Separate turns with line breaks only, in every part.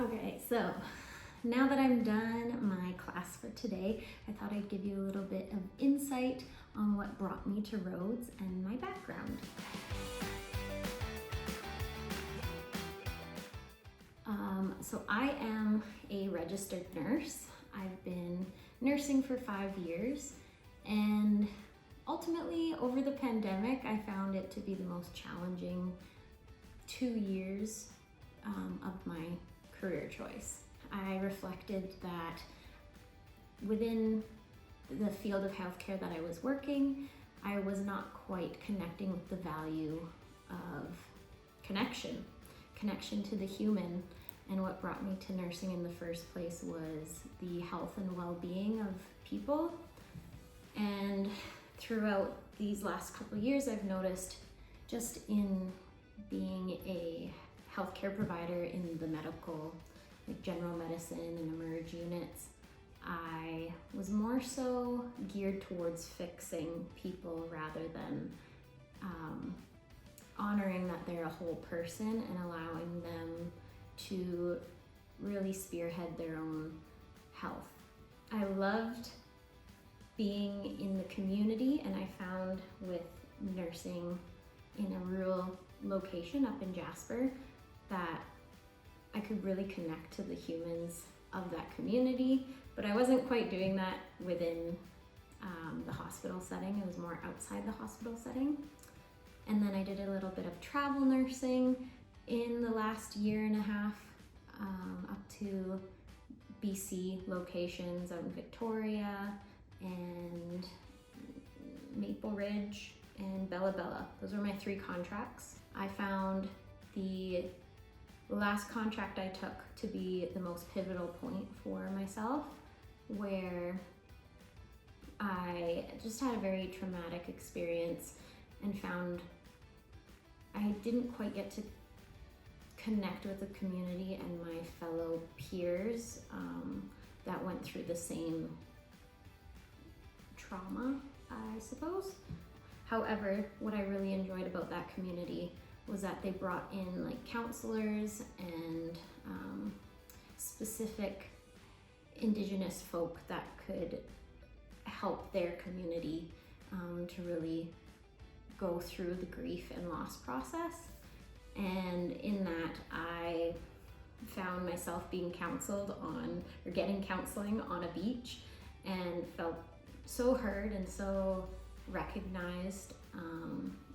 Okay, so now that I'm done my class for today, I thought I'd give you a little bit of insight on what brought me to Rhodes and my background. So I am a registered nurse. I've been nursing for 5 years, and ultimately over the pandemic, I found it to be the most challenging 2 years of my career choice. I reflected that within the field of healthcare that I was working, I was not quite connecting with the value of connection to the human. And what brought me to nursing in the first place was the health and well-being of people. And throughout these last couple of years, I've noticed just in being a healthcare provider in the medical, like general medicine and emerge units, I was more so geared towards fixing people rather than honoring that they're a whole person and allowing them to really spearhead their own health. I loved being in the community, and I found with nursing in a rural location up in Jasper that I could really connect to the humans of that community, but I wasn't quite doing that within the hospital setting. It was more outside the hospital setting. And then I did a little bit of travel nursing in the last year and a half, up to BC locations out in Victoria and Maple Ridge and Bella Bella. Those were my 3 contracts. I found the last contract I took to be the most pivotal point for myself, where I just had a very traumatic experience and found I didn't quite get to connect with the community and my fellow peers that went through the same trauma, I suppose. However, what I really enjoyed about that community was that they brought in like counselors and specific Indigenous folk that could help their community to really go through the grief and loss process. And in that, I found myself being counseled on, or getting counseling on a beach, and felt so heard and so recognized,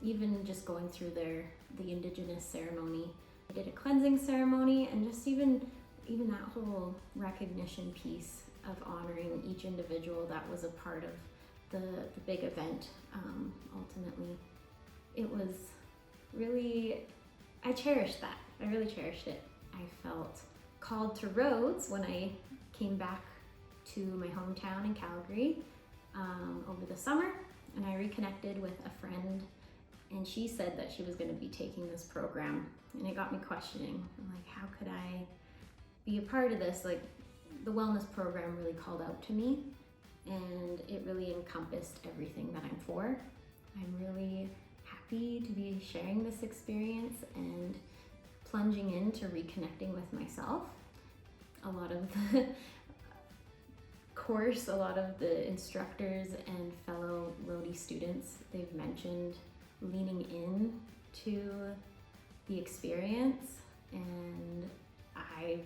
even just going through the Indigenous ceremony. I did a cleansing ceremony, and just even that whole recognition piece of honoring each individual that was a part of the big event. Ultimately, it was really, I cherished that. I really cherished it. I felt called to Rhodes when I came back to my hometown in Calgary over the summer, and I reconnected with a friend, and she said that she was going to be taking this program, and it got me questioning. I'm like, how could I be a part of this? Like, the wellness program really called out to me, and it really encompassed everything that I'm for. I'm really happy to be sharing this experience and plunging into reconnecting with myself. A lot of the course, a lot of the instructors and fellow Rhodes students, they've mentioned leaning in to the experience, and I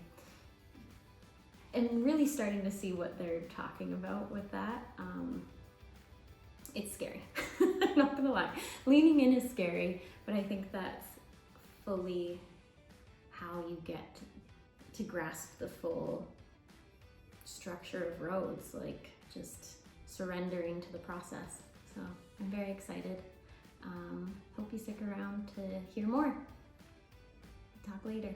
am really starting to see what they're talking about with that. It's scary. I'm not gonna lie. Leaning in is scary, but I think that's fully how you get to grasp the full structure of Rhodes, like just surrendering to the process. So I'm very excited. Hope you stick around to hear more. Talk later.